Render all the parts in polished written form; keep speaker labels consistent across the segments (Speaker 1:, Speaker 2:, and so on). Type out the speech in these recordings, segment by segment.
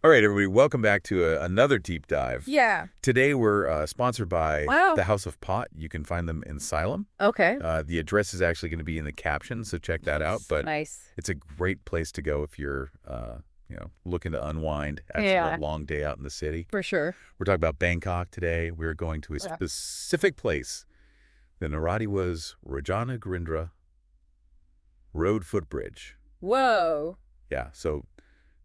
Speaker 1: All right, everybody, welcome back to another deep dive.
Speaker 2: Yeah.
Speaker 1: Today we're sponsored by
Speaker 2: Wow.
Speaker 1: the House of Pot. You can find them in Salem.
Speaker 2: Okay.
Speaker 1: The address is actually going to be in the caption, so check that out. But
Speaker 2: Nice.
Speaker 1: it's a great place to go if you're, looking to unwind after
Speaker 2: Yeah.
Speaker 1: a long day out in the city.
Speaker 2: For sure.
Speaker 1: We're talking about Bangkok today. We're going to a
Speaker 2: Yeah.
Speaker 1: specific place, the Naradhiwas Rajanagarindra Rd Footbridge.
Speaker 2: Whoa.
Speaker 1: Yeah, so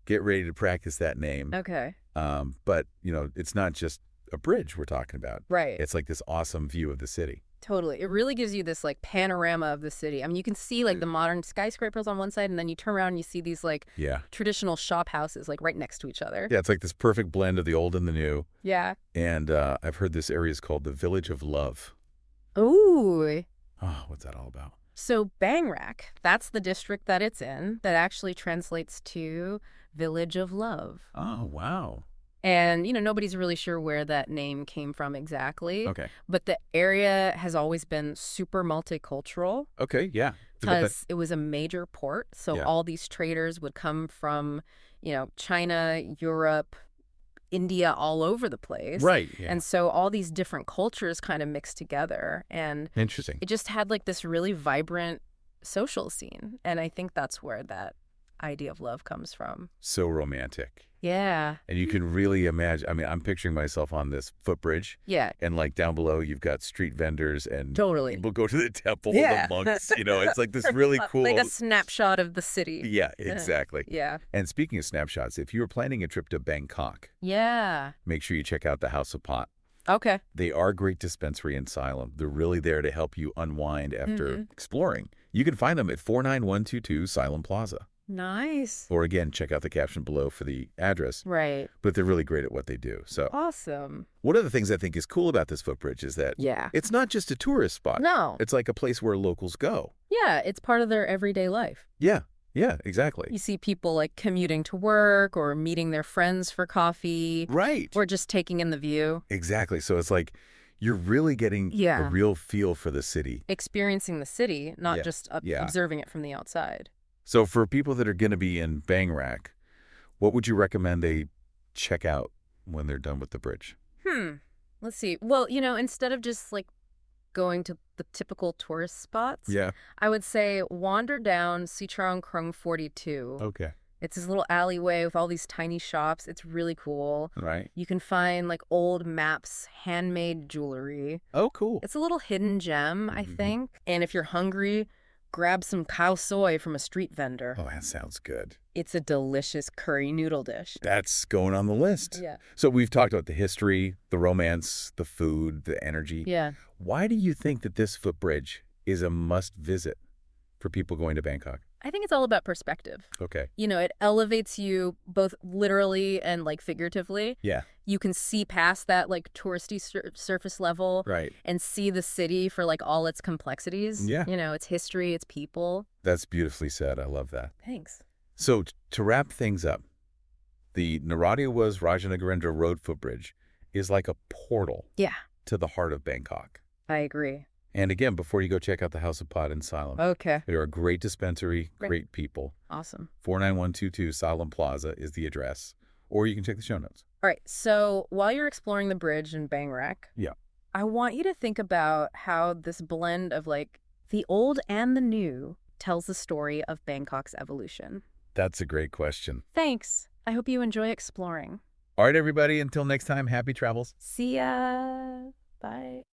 Speaker 1: get ready to practice that name.
Speaker 2: Okay.
Speaker 1: But, it's not just a bridge we're talking about.
Speaker 2: Right.
Speaker 1: It's like this awesome view of the city.
Speaker 2: Totally. It really gives you this like panorama of the city. I mean, you can see like the modern skyscrapers on one side, and then you turn around and you see these like traditional shop houses like right next to each other.
Speaker 1: Yeah, it's like this perfect blend of the old and the new.
Speaker 2: Yeah.
Speaker 1: And I've heard this area is called the Village of Love.
Speaker 2: Ooh.
Speaker 1: Oh, what's that all about?
Speaker 2: So Bang Rak, that's the district that it's in, that actually translates to Village of Love.
Speaker 1: Oh, wow.
Speaker 2: And, nobody's really sure where that name came from exactly.
Speaker 1: Okay.
Speaker 2: But the area has always been super multicultural.
Speaker 1: Okay, yeah.
Speaker 2: Because it was a major port. So all these traders would come from, China, Europe, India, all over the place.
Speaker 1: Right. Yeah.
Speaker 2: And so all these different cultures kind of mixed together. And
Speaker 1: Interesting.
Speaker 2: it just had like this really vibrant social scene. And I think that's where that idea of love comes from.
Speaker 1: So romantic.
Speaker 2: Yeah.
Speaker 1: And you can really imagine, I'm picturing myself on this footbridge.
Speaker 2: Yeah.
Speaker 1: And like down below, you've got street vendors and
Speaker 2: totally.
Speaker 1: people go to the temple,
Speaker 2: Yeah.
Speaker 1: the monks, it's like this really cool.
Speaker 2: Like a snapshot of the city.
Speaker 1: Yeah, exactly.
Speaker 2: Yeah.
Speaker 1: And speaking of snapshots, if you were planning a trip to Bangkok,
Speaker 2: Yeah.
Speaker 1: make sure you check out the House of Pot.
Speaker 2: Okay.
Speaker 1: They are a great dispensary in Salem. They're really there to help you unwind after exploring. You can find them at 49122 Salem Plaza.
Speaker 2: Nice.
Speaker 1: Or again, check out the caption below for the address.
Speaker 2: Right.
Speaker 1: But they're really great at what they do. So
Speaker 2: awesome.
Speaker 1: One of the things I think is cool about this footbridge is that it's not just a tourist spot.
Speaker 2: No.
Speaker 1: It's like a place where locals go.
Speaker 2: Yeah, it's part of their everyday life.
Speaker 1: Yeah. Yeah, exactly.
Speaker 2: You see people like commuting to work or meeting their friends for coffee.
Speaker 1: Right.
Speaker 2: Or just taking in the view.
Speaker 1: Exactly. So it's like you're really getting a real feel for the city.
Speaker 2: Experiencing the city, not just observing it from the outside.
Speaker 1: So for people that are going to be in Bang Rak, what would you recommend they check out when they're done with the bridge?
Speaker 2: Let's see. Well, instead of just like going to the typical tourist spots, I would say wander down Sichuan Krung 42.
Speaker 1: Okay.
Speaker 2: It's this little alleyway with all these tiny shops. It's really cool.
Speaker 1: Right.
Speaker 2: You can find like old maps, handmade jewelry.
Speaker 1: Oh, cool.
Speaker 2: It's a little hidden gem, I think. And if you're hungry, grab some khao soi from a street vendor.
Speaker 1: Oh, that sounds good.
Speaker 2: It's a delicious curry noodle dish.
Speaker 1: That's going on the list.
Speaker 2: Yeah.
Speaker 1: So we've talked about the history, the romance, the food, the energy.
Speaker 2: Yeah.
Speaker 1: Why do you think that this footbridge is a must visit for people going to Bangkok?
Speaker 2: I think it's all about perspective.
Speaker 1: Okay.
Speaker 2: It elevates you both literally and like figuratively.
Speaker 1: Yeah.
Speaker 2: You can see past that like touristy surface level.
Speaker 1: Right.
Speaker 2: And see the city for like all its complexities.
Speaker 1: Yeah.
Speaker 2: Its history, its people.
Speaker 1: That's beautifully said. I love that.
Speaker 2: Thanks.
Speaker 1: So to wrap things up, the Naradhiwas Rajanagarindra Rd Footbridge is like a portal to the heart of Bangkok.
Speaker 2: I agree.
Speaker 1: And again, before you go check out the House of Pot in Salem.
Speaker 2: Okay.
Speaker 1: They're a great dispensary, great people.
Speaker 2: Awesome.
Speaker 1: 49122 Salem Plaza is the address. Or you can check the show notes.
Speaker 2: All right. So while you're exploring the bridge in Bang Rak, I want you to think about how this blend of like the old and the new tells the story of Bangkok's evolution.
Speaker 1: That's a great question.
Speaker 2: Thanks. I hope you enjoy exploring.
Speaker 1: All right, everybody. Until next time, happy travels.
Speaker 2: See ya. Bye.